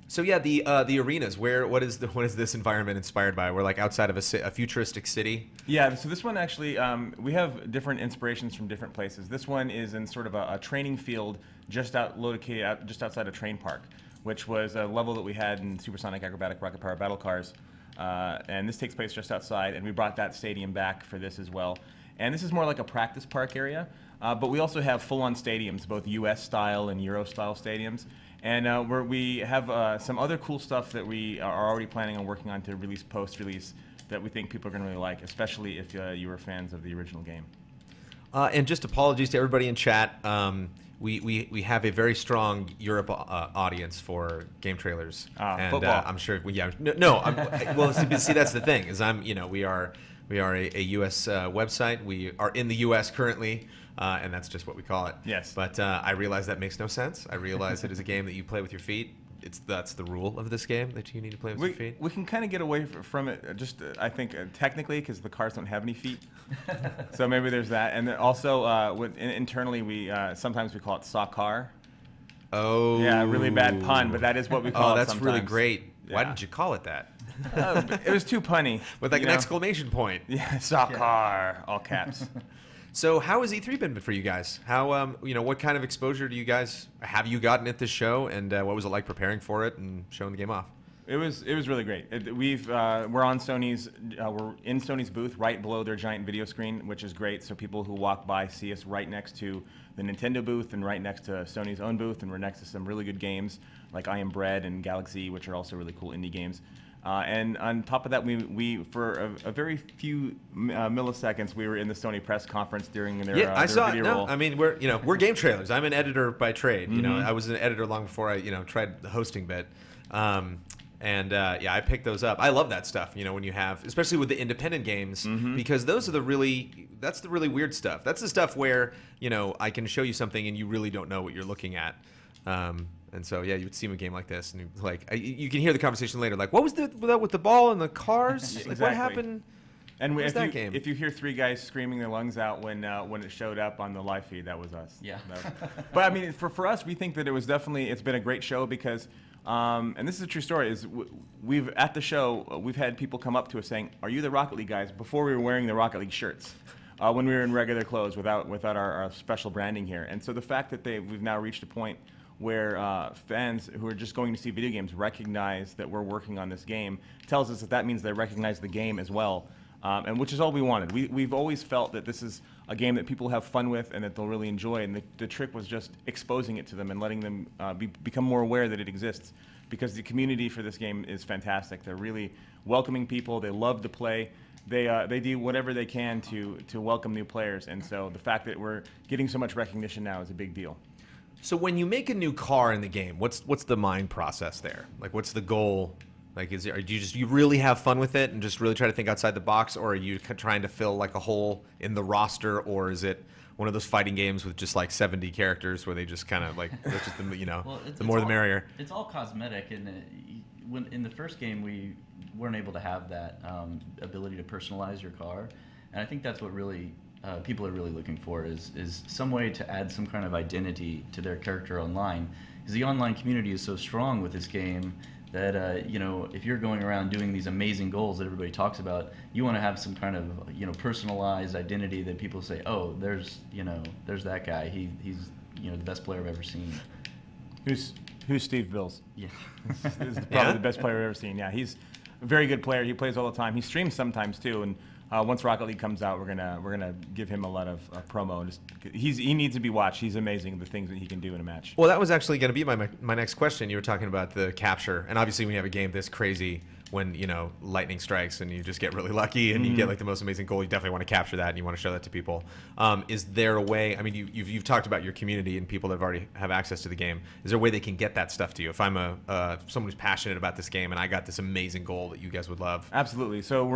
So yeah, the arenas. What is this environment inspired by? We're like outside of a futuristic city. Yeah. So this one actually, we have different inspirations from different places. This one is in sort of a training field located just outside a train park, which was a level that we had in Supersonic Acrobatic Rocket Power Battle Cars. And this takes place just outside, and we brought that stadium back for this as well. And this is more like a practice park area, but we also have full-on stadiums, both U.S. style and Euro style stadiums. And we have some other cool stuff that we are already planning on working on to release post-release that we think people are going to really like, especially if you were fans of the original game. And just apologies to everybody in chat. We have a very strong Europe audience for GameTrailers, and football. I'm sure. Well, see, that's the thing is we are a U.S. website. We are in the U.S. currently, and that's just what we call it. Yes. But I realize that makes no sense. I realize it is a game that you play with your feet. That's the rule of this game, that you need to play with your feet. We can kind of get away from it, just I think technically, because the cars don't have any feet. So maybe there's that. And then also internally, we sometimes we call it soccer. Oh. Yeah, really bad pun, but that is what we call it. Oh, that's sometimes. really great. Yeah. Why didn't you call it that? It was too punny. With like an exclamation point. Yeah, soccer, all caps. So how has E3 been for you guys? How what kind of exposure do you guys have you gotten at this show, and what was it like preparing for it and showing the game off? It was really great. We're in Sony's booth right below their giant video screen, which is great. So people who walk by see us right next to the Nintendo booth and right next to Sony's own booth, and we're next to some really good games like I Am Bread and Galaxy, which are also really cool indie games. And on top of that, we for a very few milliseconds, we were in the Sony press conference during their I saw video it. No, roll. I mean we're GameTrailers. I'm an editor by trade. I was an editor long before I tried the hosting bit. I picked those up. I love that stuff. When you have, especially with the independent games, because that's the really weird stuff. That's the stuff where I can show you something and you really don't know what you're looking at. And so, yeah, you would see a game like this, and you can hear the conversation later. Like, what was that with the ball and the cars? Exactly. Like, what happened? And game? If you hear three guys screaming their lungs out when it showed up on the live feed, that was us. Yeah. But I mean, for us, we think that it's been a great show because, and this is a true story, at the show, we've had people come up to us saying, "Are you the Rocket League guys?" before we were wearing the Rocket League shirts. When we were in regular clothes without our special branding here. And so the fact that we've now reached a point where fans who are just going to see video games recognize that we're working on this game tells us that means they recognize the game as well, and which is all we wanted. We've always felt that this is a game that people have fun with and that they'll really enjoy, and the trick was just exposing it to them and letting them become more aware that it exists, because the community for this game is fantastic. They're really welcoming people. They love to play. They do whatever they can to welcome new players, and so the fact that we're getting so much recognition now is a big deal. So when you make a new car in the game, what's the mind process there? Like, what's the goal? Like, do you really have fun with it and just really try to think outside the box, or are you trying to fill like a hole in the roster, or is it one of those fighting games with just like 70 characters where they just kind of like it's just well, the more the merrier? It's all cosmetic, and when in the first game we weren't able to have that ability to personalize your car, and I think that's what really people are really looking for is some way to add some kind of identity to their character online, because the online community is so strong with this game that if you're going around doing these amazing goals that everybody talks about, you want to have some kind of personalized identity that people say, oh, there's that guy, he's the best player I've ever seen. Who's Steve Bills? Yeah. This is probably the best player I've ever seen. Yeah, he's a very good player. He plays all the time. He streams sometimes too, and once Rocket League comes out, we're gonna give him a lot of promo. He needs to be watched. He's amazing, the things that he can do in a match. Well, that was actually going to be my next question. You were talking about the capture, and obviously when you have a game this crazy, when lightning strikes and you just get really lucky and you get like the most amazing goal, you definitely want to capture that and you want to show that to people. Is there a way? I mean, you've talked about your community and people that already have access to the game. Is there a way they can get that stuff to you? If I'm someone who's passionate about this game and I got this amazing goal that you guys would love. Absolutely. So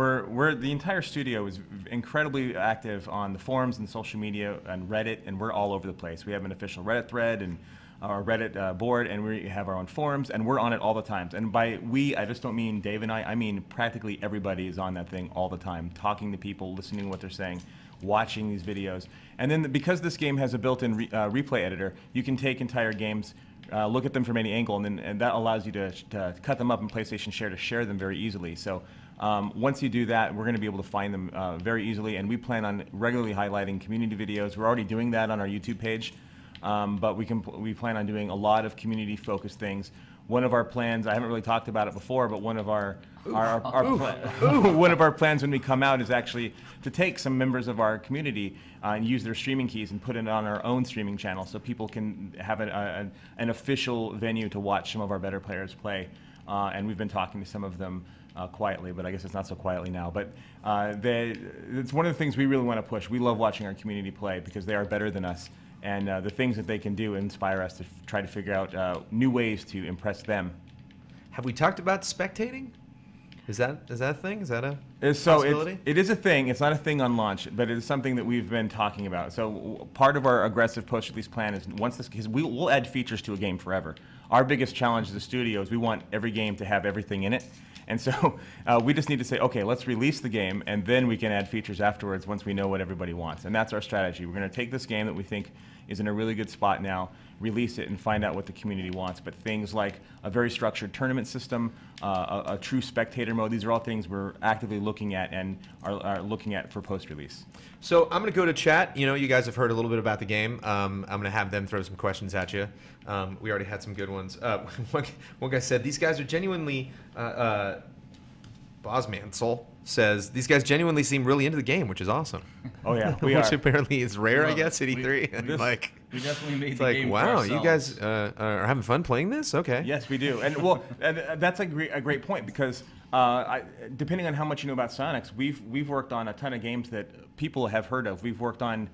the entire studio is incredibly active on the forums and social media and Reddit, and we're all over the place. We have an official Reddit thread and our Reddit board, and we have our own forums, and we're on it all the time. And by we, I just don't mean Dave and I mean practically everybody is on that thing all the time, talking to people, listening to what they're saying, watching these videos. And then because this game has a built-in replay editor, you can take entire games, look at them from any angle, and that allows you to cut them up in PlayStation Share to share them very easily. So once you do that, we're going to be able to find them very easily, and we plan on regularly highlighting community videos. We're already doing that on our YouTube page, but we plan on doing a lot of community-focused things. One of our plans, I haven't really talked about it before, but one of our plans when we come out is actually to take some members of our community and use their streaming keys and put it on our own streaming channel so people can have an official venue to watch some of our better players play. And we've been talking to some of them quietly, but I guess it's not so quietly now. But it's one of the things we really want to push. We love watching our community play because they are better than us. And the things that they can do inspire us to try to figure out new ways to impress them. Have we talked about spectating? Is that a thing? Is that a possibility? It is a thing. It's not a thing on launch, but it is something that we've been talking about. So part of our aggressive post-release plan is because we'll add features to a game forever. Our biggest challenge as a studio is we want every game to have everything in it. And so we just need to say, okay, let's release the game, and then we can add features afterwards once we know what everybody wants. And that's our strategy. We're going to take this game that we think is in a really good spot now, release it, and find out what the community wants. But things like a very structured tournament system, a true spectator mode, these are all things we're actively looking at and are looking at for post-release. So I'm going to go to chat. You know, you guys have heard a little bit about the game. I'm going to have them throw some questions at you. We already had some good ones. One guy said, these guys are genuinely... Bosmansel says, these guys genuinely seem really into the game, which is awesome. Oh, yeah, we Which apparently is rare, I guess, at E3. We definitely made the like, game wow, for you guys are having fun playing this? Okay. Yes, we do. And that's a great point because depending on how much you know about Sonics, we've worked on a ton of games that people have heard of. We've worked on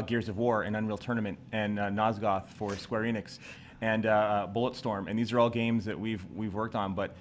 Gears of War and Unreal Tournament and Nosgoth for Square Enix and Bulletstorm, and these are all games that we've worked on. But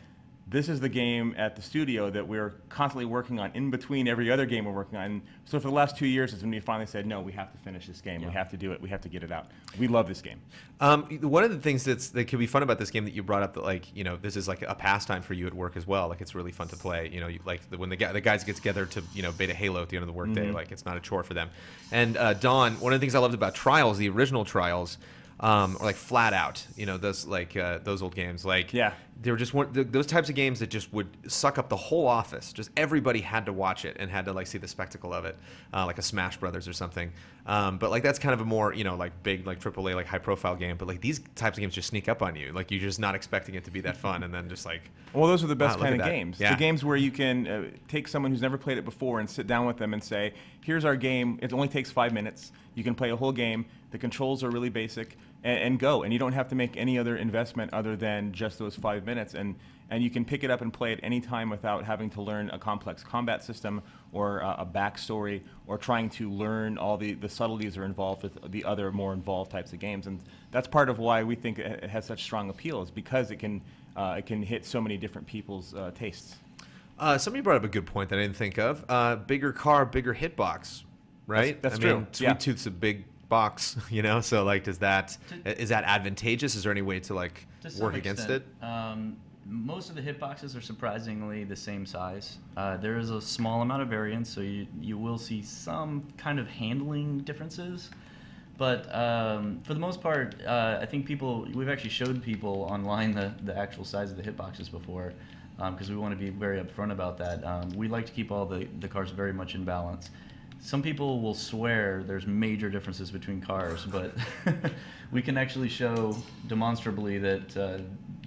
this is the game at the studio that we're constantly working on in between every other game we're working on. So for the last 2 years is when we finally said, no, we have to finish this game. Yeah. We have to do it. We have to get it out. We love this game. One of the things that could be fun about this game that you brought up, that like, you know, this is like a pastime for you at work as well. Like, it's really fun to play. You know, when the guys get together to, you know, beta Halo at the end of the workday, like, it's not a chore for them. And Don, one of the things I loved about Trials, the original Trials, or like Flat Out, you know, those old games, like, yeah, they were just those types of games that just would suck up the whole office. Just everybody had to watch it and had to like see the spectacle of it, like a Smash Brothers or something. But like that's kind of a more, you know, like big, like AAA, like high profile game. But like these types of games just sneak up on you. Like, you're just not expecting it to be that fun, and then just like, well, those are the best kind of games. Yeah. The games where you can take someone who's never played it before and sit down with them and say, here's our game. It only takes 5 minutes. You can play a whole game. The controls are really basic, and go. And you don't have to make any other investment other than just those 5 minutes. And you can pick it up and play it any time without having to learn a complex combat system or a backstory or trying to learn all the subtleties that are involved with the other more involved types of games. And that's part of why we think it has such strong appeal, is because it can hit so many different people's tastes. Somebody brought up a good point that I didn't think of. Bigger car, bigger hitbox, right? That's true. Mean, Sweet Tooth's a big box, you know, so like, is that advantageous? Is there any way to like work against it? Most of the hitboxes are surprisingly the same size. There is a small amount of variance, so you will see some kind of handling differences. But for the most part, I think we've actually showed people online the actual size of the hitboxes before, because we want to be very upfront about that. We like to keep all the cars very much in balance. Some people will swear there's major differences between cars, but we can actually show demonstrably that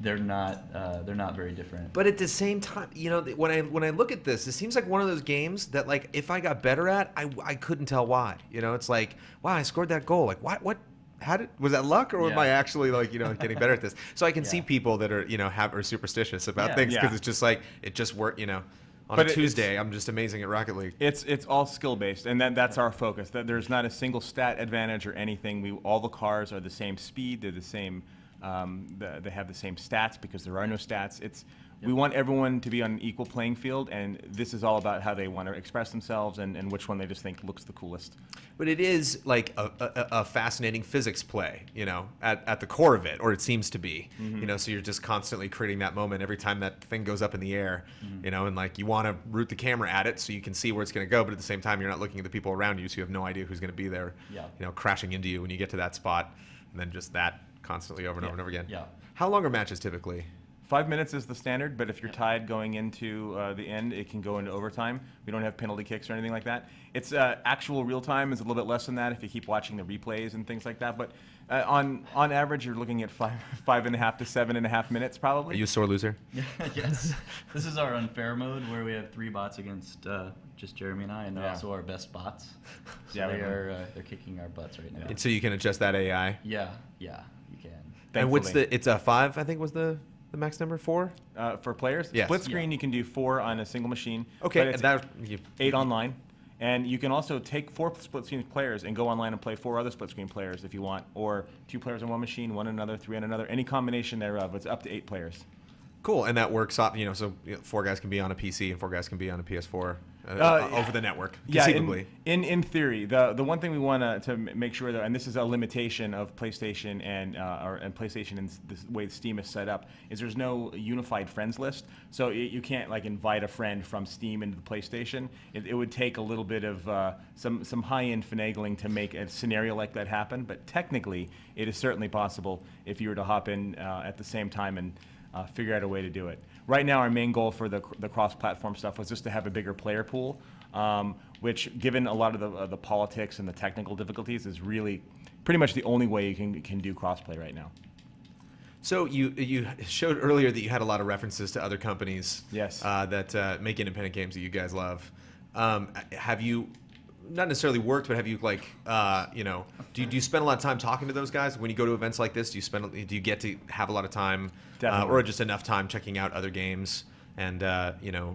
they're not very different. But at the same time, you know, when I look at this, it seems like one of those games that, like, if I got better at, I couldn't tell why. You know, it's like, wow, I scored that goal. Like, what? Was that luck, or am I actually, like, you know, getting better at this? So I can see people that are, you know, are superstitious about things, because it's just like, it just worked, you know. On a Tuesday, I'm just amazing at Rocket League. It's all skill-based, and that's our focus. That there's not a single stat advantage or anything. All the cars are the same speed. They're the same. They have the same stats because there are no stats. We want everyone to be on an equal playing field, and this is all about how they want to express themselves and which one they just think looks the coolest. But it is like a fascinating physics play, you know, at the core of it, or it seems to be. You know, so you're just constantly creating that moment every time that thing goes up in the air, you know, and like you want to route the camera at it so you can see where it's going to go, but at the same time you're not looking at the people around you, so you have no idea who's going to be there, you know, crashing into you when you get to that spot, and then just that constantly over and over and over again. Yeah. How long are matches typically? 5 minutes is the standard, but if you're tied going into the end, it can go into overtime. We don't have penalty kicks or anything like that. It's actual real time is a little bit less than that if you keep watching the replays and things like that. But on average, you're looking at 5.5 to 7.5 minutes probably. Are you a sore loser? Yes. This is our unfair mode where we have 3 bots against just Jeremy and I, and they're also our best bots. So Yeah, they're kicking our butts right now. And so you can adjust that AI. Yeah, you can. And what's it's a 5? I think was the max number 4 for players? Yes. Split screen, you can do 4 on a single machine. Okay, but it's and that 8 online. And you can also take 4 split screen players and go online and play 4 other split screen players if you want, or 2 players on one machine, 1 on another, 3 on another, any combination thereof. It's up to 8 players. Cool, and that works off. So 4 guys can be on a PC and 4 guys can be on a PS4 over the network, conceivably. Yeah, in theory, the one thing we want to make sure that, and this is a limitation of PlayStation and PlayStation and the way Steam is set up, is there's no unified friends list. So you can't like invite a friend from Steam into the PlayStation. It would take a little bit of some high-end finagling to make a scenario like that happen. But technically, it is certainly possible if you were to hop in at the same time and figure out a way to do it. Right now, our main goal for the cross-platform stuff was just to have a bigger player pool, which, given a lot of the politics and the technical difficulties, is really pretty much the only way you can do crossplay right now. So you showed earlier that you had a lot of references to other companies Yes. that make independent games that you guys love. Have you not necessarily worked, but have you do you spend a lot of time talking to those guys when you go to events like this? Do you get to have a lot of time, or just enough time checking out other games and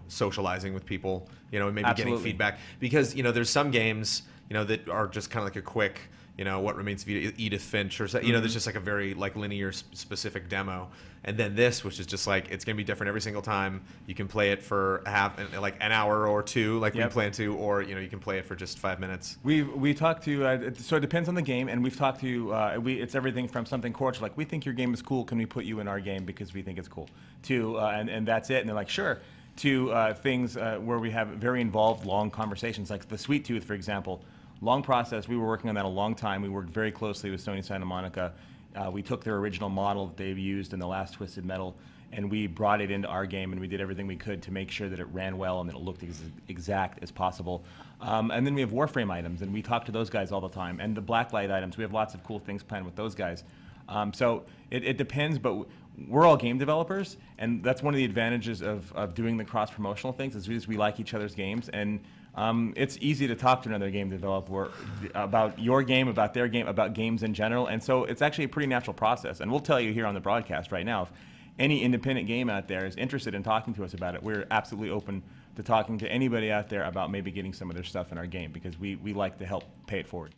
socializing with people, and maybe getting feedback? Because there's some games that are just kind of like a quick, What Remains of Edith Finch, or there's just like a very linear specific demo, and then this, which is just it's gonna be different every single time. You can play it for an hour or 2, we plan to, or you can play it for just 5 minutes. We talked to so it depends on the game, and we've talked to it's everything from something cordial like, we think your game is cool, can we put you in our game because we think it's cool, to and that's it, and they're like, sure, to things where we have very involved long conversations, like the Sweet Tooth, for example. Long process. We were working on that a long time. We worked very closely with Sony Santa Monica. We took their original model that they've used in the last Twisted Metal, and we brought it into our game, and we did everything we could to make sure that it ran well and that it looked as exact as possible. And then we have Warframe items, and we talk to those guys all the time. And the Blacklight items, we have lots of cool things planned with those guys. So it depends, but we're all game developers, and that's one of the advantages of doing the cross-promotional things, is we like each other's games. And it's easy to talk to another game developer about your game, about their game, about games in general, and so it's actually a pretty natural process. And we'll tell you here on the broadcast right now, if any independent game out there is interested in talking to us about it, we're absolutely open to talking to anybody out there about maybe getting some of their stuff in our game, because we like to help pay it forward.